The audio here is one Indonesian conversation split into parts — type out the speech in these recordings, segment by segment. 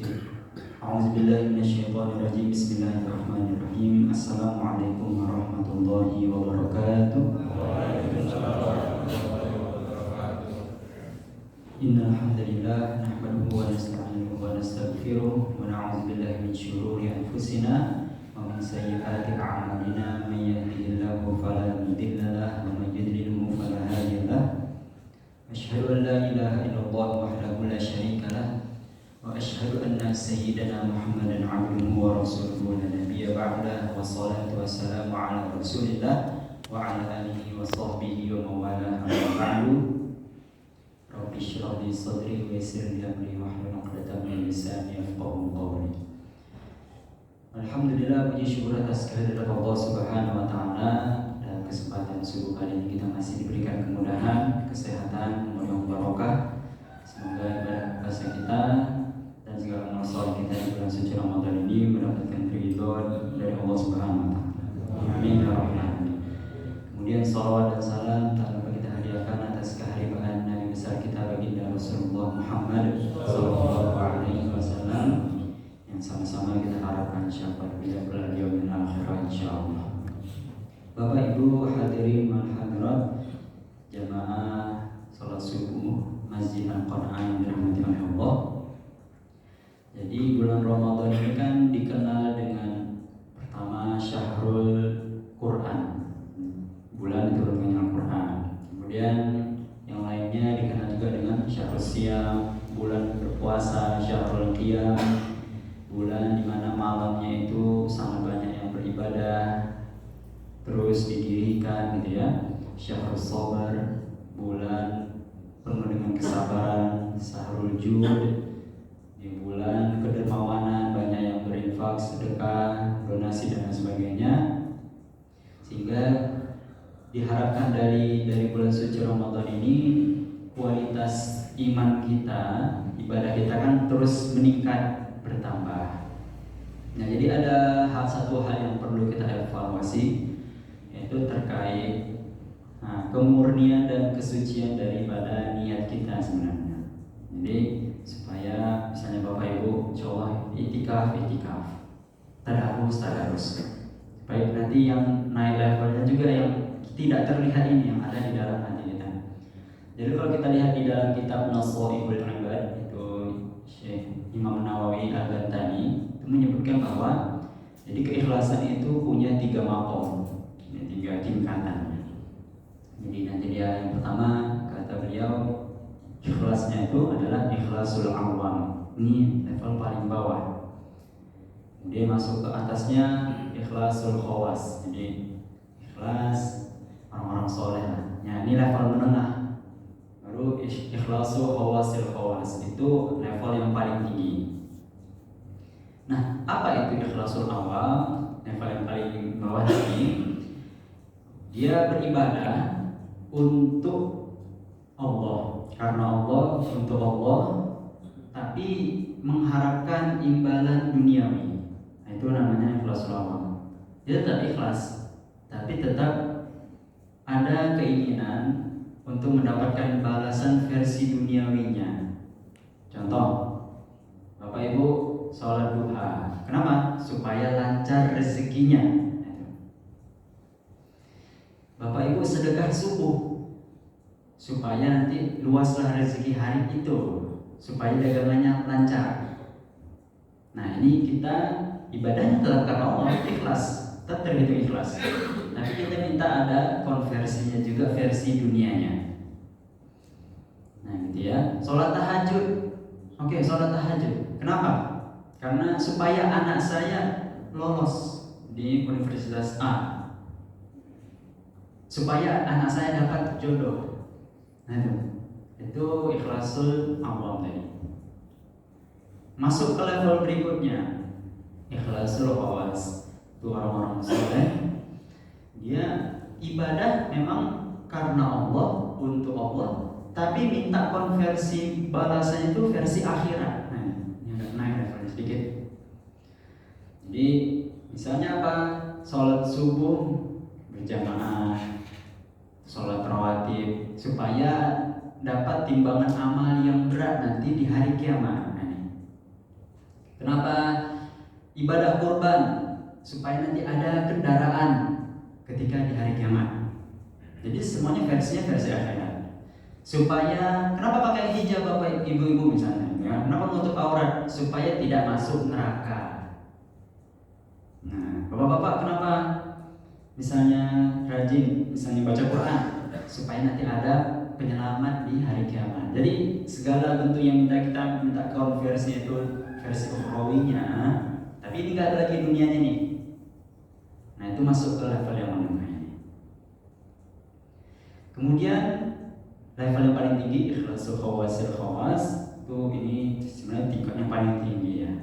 A'udzubillahi Bismillahirrahmanirrahim. Assalamualaikum warahmatullahi wabarakatuh. Innal hamdalillah nahmaduhu wa nasta'inuhu wa nastaghfiruh wa na'udzu billahi min shururi anfusina wa min sayyiati a'malina. May yahdihillahu fala mudilla lahu wa may yudlilhu fala hadiya lahu. Asyhadu an la ilaha illallah wahdahu la syarika lahu wa asyhadu anna sayyidana Muhammadan 'abduhu wa rasuluhu la nabiyya ba'dah. Wassalatu wassalamu ala Rasulillah wa ala alihi wa sahbihi wa mawalah. Amma ba'du. Rabbi shrah li sadri wa yassir li amri wahlul 'uqdatam min lisani yafqahu qawli. Alhamdulillah, puji syukur atas kehadirat Allah Subhanahu wa taala. Dan kesempatan subuh kali ini kita masih diberikan kemudahan, kesehatan, umur barokah. Semoga ibadah puasa kita dan segala amal saleh kita di bulan suci Ramadan ini mendapatkan ridho dari Allah Subhanahu wa taala. Amin ya rabbal alamin. Kemudian salawat dan salam tak lupa kita hadiahkan atas kehadiran Nabi besar kita baginda Rasulullah Muhammad sallallahu alaihi wasallam yang sama-sama kita harapkan syafaat beliau kelak di yaumil akhir insyaallah. Bapak Ibu hadirin wal hadirat jamaah salat subuh Masjid Al-Qur'an yang dirahmati oleh Allah. Jadi bulan Ramadan ini kan dikenal dengan pertama Syahrul Quran, bulan diturunkannya Al-Quran. Kemudian yang lainnya dikenal juga dengan Syahrul Siyam, bulan berpuasa, Syahrul Qiyam, bulan dimana malamnya itu sangat banyak yang beribadah terus didirikan gitu ya. Syahrul Sabar, bulan penuh dengan kesabaran. Syahrul Jud, di bulan kedermawanan, banyak yang berinfak, sedekah, donasi dan sebagainya. Sehingga diharapkan dari bulan suci Ramadan ini kualitas iman kita, ibadah kita kan terus meningkat, bertambah. Nah, jadi ada satu hal yang perlu kita evaluasi, yaitu terkait kemurnian dan kesucian daripada niat kita sebenarnya. Jadi supaya misalnya Bapak Ibu insyaallah itikaf tadarus supaya nanti yang naik levelnya juga yang tidak terlihat ini yang ada di dalam hati kita. Jadi kalau kita lihat di dalam kitab Naswaibul Ibad itu Syekh Imam Nawawi Al-Bantani itu menyebutkan bahwa jadi keikhlasan itu punya 3 maqam, 3 tingkatan. Jadi nanti dia yang pertama kata beliau ikhlasnya itu adalah ikhlasul awam. Ini level paling bawah. Kemudian masuk ke atasnya ikhlasul khawas. Jadi ikhlas orang-orang soleh. Ya, ini level menengah. Baru ikhlasul khawasil khawas itu level yang paling tinggi. Nah, apa itu ikhlasul awam? Level yang paling bawah ini dia beribadah untuk Allah, karena Allah, untuk Allah, tapi mengharapkan imbalan duniawi. Nah, itu namanya ikhlasul awam. Dia tetap ikhlas, tapi tetap ada keinginan untuk mendapatkan balasan versi duniawinya. Contoh, Bapak Ibu sholat duha, kenapa? Supaya lancar rezekinya. Bapak Ibu sedekah subuh supaya nanti luaslah rezeki hari itu, supaya dagangannya lancar. Nah, ini kita ibadahnya tetap karena Allah, ikhlas, tetap terhitung ikhlas. Tapi kita minta ada konversinya juga versi dunianya. Nah, gitu ya. Sholat tahajud. Oke, sholat tahajud. Kenapa? Karena supaya anak saya lolos di Universitas A, supaya anak saya dapat jodoh. Nah, itu ikhlasul awam tadi. Masuk ke level berikutnya, ikhlasul khawas. Itu orang-orang soleh. Dia ibadah memang karena Allah, untuk Allah, tapi minta konversi balasannya itu versi akhirat. Nah, ini agak naik levelnya sedikit. Jadi misalnya apa? Sholat subuh berjamaah, sholat rawatib, supaya dapat timbangan amal yang berat nanti di hari kiamat. Kenapa ibadah kurban? Supaya nanti ada kendaraan ketika di hari kiamat. Jadi semuanya versinya versi akhirat. Supaya kenapa pakai hijab Bapak Ibu misalnya? Ya, kenapa menutup aurat? Supaya tidak masuk neraka. Nah, Bapak-bapak kenapa misalnya rajin misalnya baca Quran? Supaya nanti ada penyelamat di hari kiamat. Jadi segala bentuk yang kita minta konversi itu versi ukhrawinya, tapi ini nggak ada lagi dunianya nih. Nah itu masuk ke level yang menengah ini. Kemudian level yang paling tinggi ikhlasul khawasil khawas, itu ini sebenarnya tingkat yang paling tinggi ya.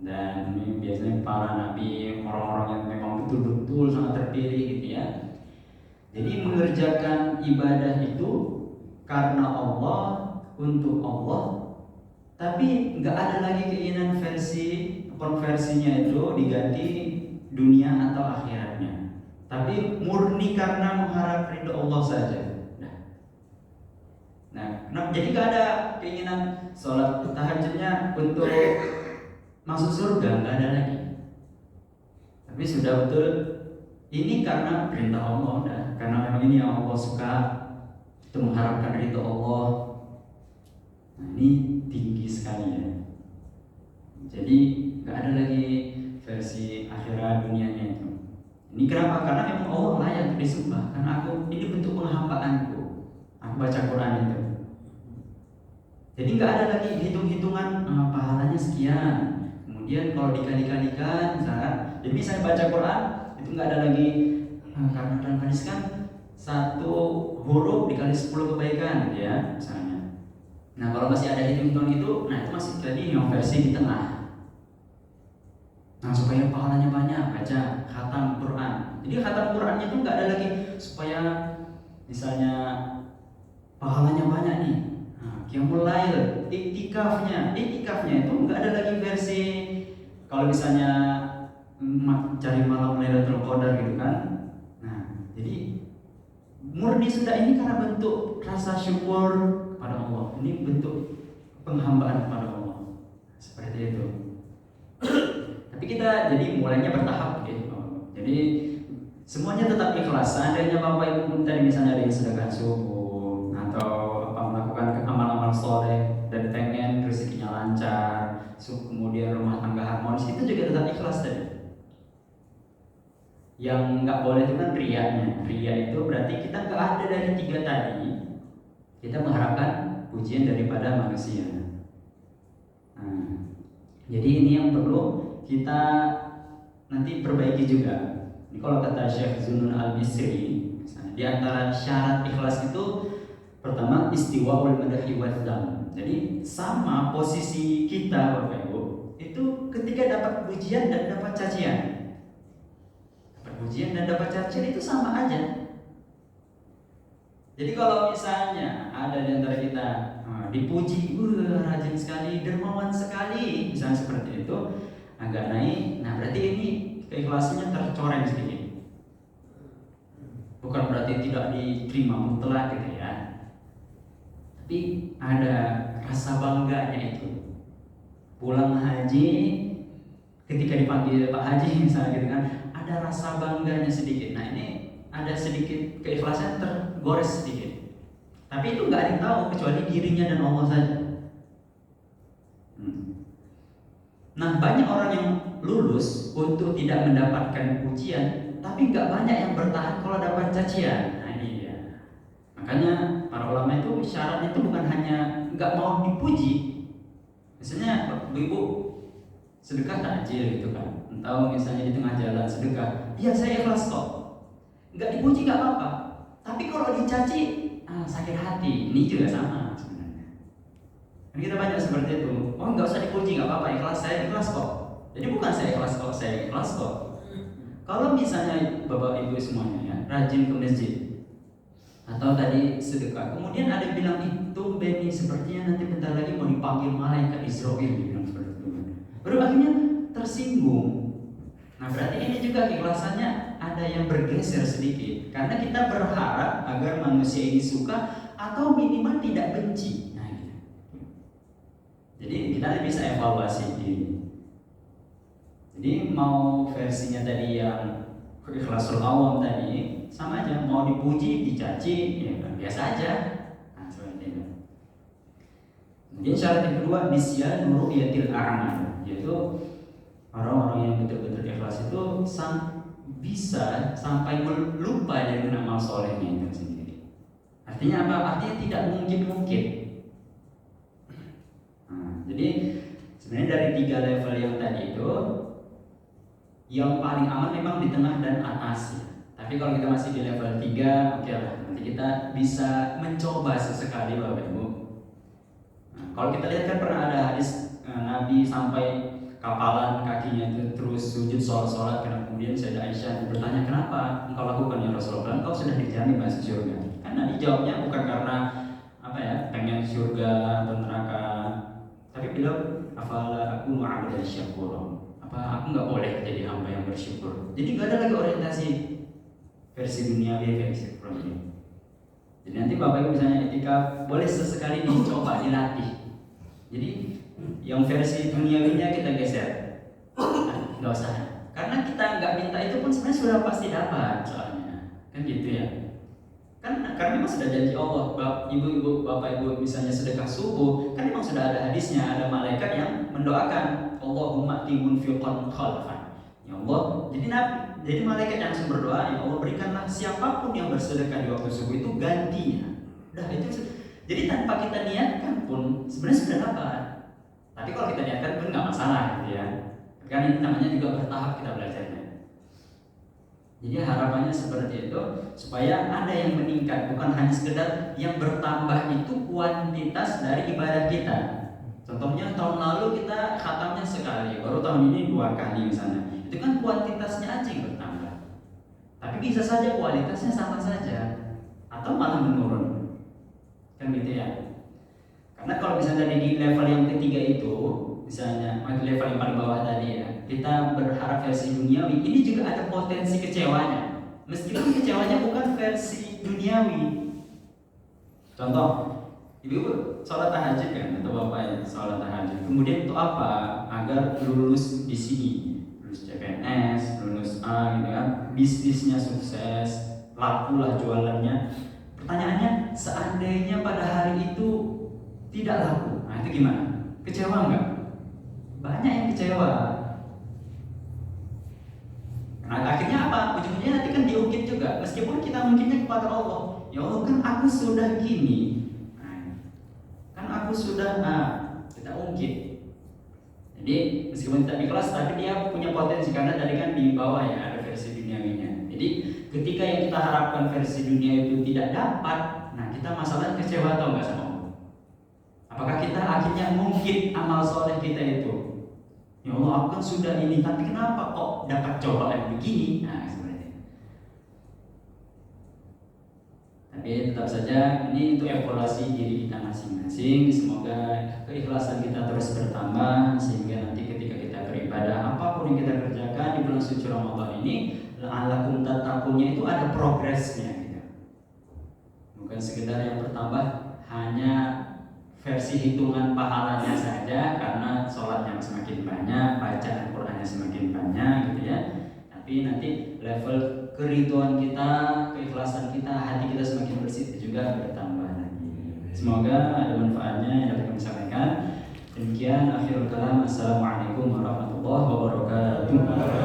Dan ini biasanya para nabi, orang-orang yang memang betul-betul sangat terpilih gitu ya. Jadi mengerjakan ibadah itu karena Allah, untuk Allah, tapi nggak ada lagi keinginan konversinya itu diganti dunia atau akhiratnya, tapi murni karena mengharap ridho Allah saja. Nah, jadi nggak ada keinginan sholat tahajudnya untuk masuk surga, nggak ada lagi. Tapi sudah betul ini karena perintah Allah, udah. Karena memang ini yang Allah suka, itu mengharapkan ridho Allah. Nah, ini tinggi sekali ya. Jadi nggak ada lagi versi akhirat dunianya itu. Ini kenapa? Karena memang Allah layak untuk disembah. Karena ini bentuk penghambaanku. Aku baca Quran itu. Jadi nggak ada lagi hitung-hitungan pahalanya sekian. Kemudian kalau dikali-kalikan, misalkan, jadi misalnya baca Quran itu nggak ada lagi karena dalam hadis kan 1 huruf dikali 10 kebaikan, gitu ya, misalnya. Nah kalau masih ada hitung-hitungan itu, nah itu masih jadi yang versi di tengah. Nah supaya pahalanya banyak, baca khatam Quran. Jadi khatam Qurannya itu nggak ada lagi supaya misalnya pahalanya banyak nih. Qiyamul Lail, iktikafnya itu nggak ada lagi versi kalau misalnya cari malam Lailatul Qadar gitu kan. Nah, jadi murni sudah ini karena bentuk rasa syukur kepada Allah. Ini bentuk penghambaan kepada Allah. Seperti itu. Tapi kita jadi mulainya bertahap gitu. Jadi semuanya tetap ikhlas. Seandainya Bapak Ibu tadi misalnya ada yang sedekah subuh atau melakukan amal-amal soleh dan pengen rezekinya lancar, kemudian rumah tangga harmonis, itu juga tetap ikhlas tadi. Yang nggak boleh itu kan riaknya. Riak itu berarti kita nggak ada dari 3 tadi. Kita mengharapkan pujian daripada manusia. Nah, jadi ini yang perlu kita nanti perbaiki juga. Ini kalau kata Syekh Zunnun Al-Misri, di antara syarat ikhlas itu pertama istiwaul madahi wa dzam. Jadi sama posisi kita Bapak Ibu itu ketika dapat pujian dan dapat cacian. Dapat pujian dan dapat cacian itu sama aja. Jadi kalau misalnya ada di antara kita dipuji, rajin sekali, dermawan sekali, misalnya seperti itu, agak naik, nah berarti ini keikhlasannya tercoreng sedikit. Bukan berarti tidak diterima mutlak gitu ya. Tapi ada rasa bangganya itu. Pulang haji, ketika dipanggil Pak Haji misalnya gitu kan, ada rasa bangganya sedikit. Nah ini ada sedikit keikhlasan tergores sedikit. Tapi itu nggak ada yang tahu kecuali dirinya dan Allah saja. Nah banyak orang yang lulus untuk tidak mendapatkan pujian, tapi nggak banyak yang bertahan kalau dapat cacian. Nah ini dia. Makanya para ulama itu syaratnya itu bukan hanya nggak mau dipuji. Misalnya ibu sedekah takjil gitu kan, atau misalnya di tengah jalan sedekah, iya saya ikhlas kok. Nggak dipuji nggak apa-apa. Tapi kalau dicaci, sakit hati. Ini juga sama sebenarnya. Dan kita banyak seperti itu. Oh nggak usah dipuji nggak apa-apa, ikhlas saya ikhlas kok. Jadi bukan saya ikhlas kok, saya ikhlas kok. Kalau misalnya bapak ibu semuanya ya rajin ke masjid, atau tadi sedekah, kemudian ada yang bilang itu Beni sepertinya nanti bentar lagi mau dipanggil malaikat Israel, bilang seperti itu. Baru akhirnya tersinggung. Nah berarti ini juga keikhlasannya ada yang bergeser sedikit, karena kita berharap agar manusia ini suka atau minimal tidak benci. Nah, gitu. Jadi kita bisa evaluasi diri. Jadi mau versinya tadi yang ikhlasul awam tadi sama aja, mau dipuji, dicaci, ya biasa aja. Nah, seperti itu. Kemudian syarat yang kedua nisyan ru'yatil a'mal, yaitu orang-orang yang betul-betul ikhlas itu bisa sampai lupa dengan amal solehnya itu sendiri. Artinya apa? Artinya tidak mungkin. Nah, jadi sebenarnya dari 3 level yang tadi itu, yang paling aman memang di tengah dan atas ya. Tapi kalau kita masih di level 3, oke lah, nanti kita bisa mencoba sesekali Bapak Ibu. Nah, kalau kita lihat kan pernah ada hadis Nabi sampai kapalan kakinya itu terus sujud sholat kemudian Sayyidah Aisyah bertanya, kenapa engkau lakukan ya Rasulullah? Engkau sudah dijamin masuk surga. Karena dijawabnya bukan karena apa ya, pengen surga atau neraka, tapi beliau afala aku ma'abdan syakur, apa aku nggak boleh jadi hamba yang bersyukur. Jadi nggak ada lagi orientasi versi duniawi versi ukhrawi. Jadi nanti Bapak Ibu misalnya ketika boleh sesekali dicoba dilatih. Jadi yang versi duniawinya kita geser, nggak usah. Karena kita nggak minta itu pun sebenarnya sudah pasti dapat soalnya, kan gitu ya. Karena memang sudah janji Allah, ibu-ibu, bapak ibu misalnya sedekah subuh, kan memang sudah ada hadisnya, ada malaikat yang mendoakan, Allahumma timun fiqan khalfan. Ya Allah, jadi malaikat yang langsung berdoa, ya Allah berikanlah siapapun yang bersedekah di waktu subuh itu gantinya. Udah itu, jadi tanpa kita niatkan pun sebenarnya sudah dapat. Tapi kalau kita niatkan pun nggak masalah gitu ya. Kan ini namanya juga bertahap kita belajarnya. Jadi harapannya seperti itu, supaya ada yang meningkat, bukan hanya sekedar yang bertambah itu kuantitas dari ibadah kita. Contohnya tahun lalu kita khatamnya sekali, baru tahun ini 2 kali misalnya. Itu kan kuantitasnya aja yang bertambah. Tapi bisa saja kualitasnya sama saja atau malah menurun. Kan gitu ya. Karena kalau misalnya di level yang ketiga itu, misalnya level yang paling bawah tadi ya, kita berharap versi duniawi, ini juga ada potensi kecewanya. Meskipun kecewanya bukan versi duniawi. Contoh, ibu sholat tahajud kan, atau bapak ya sholat tahajud. Kemudian untuk apa? Agar lulus di sini, lulus CPNS, lulus A gitu kan, bisnisnya sukses, lakulah jualannya. Pertanyaannya, seandainya pada hari itu tidak laku, nah itu gimana? Kecewa nggak? Banyak yang kecewa. Nah akhirnya apa? Ujung-ujungnya nanti kan diungkit juga. Meskipun kita mungkinnya kepada Allah, ya Allah kan aku sudah gini, kan aku sudah kita ungkit. Jadi meskipun tidak ikhlas, tapi dia punya potensi karena tadi kan di bawah ya ada versi duniawinya. Jadi ketika yang kita harapkan versi dunia itu tidak dapat, nah kita masalahnya kecewa atau enggak sama Allah? Apakah kita akhirnya mungkin amal soleh kita itu, ya Allah aku kan sudah ini, tapi kenapa kok dapat cobaan begini? Nah seperti itu. Tapi tetap saja ini untuk evaluasi diri kita masing-masing. Semoga keikhlasan kita terus bertambah sehingga nanti ketika kita beribadah apapun yang kita kerjakan di bulan suci Ramadan ini, la'allakum tattaqunnya itu ada progresnya gitu. Bukan sekedar yang bertambah hanya versi hitungan pahalanya saja karena sholatnya semakin banyak, bacaan Qur'annya semakin banyak gitu ya. Tapi nanti level keriduan kita, keikhlasan kita, hati kita semakin bersih itu juga bertambah lagi. Semoga ada manfaatnya yang dapat kami sampaikan. Demikian akhirul kalam. Assalamualaikum warahmatullahi wabarakatuh.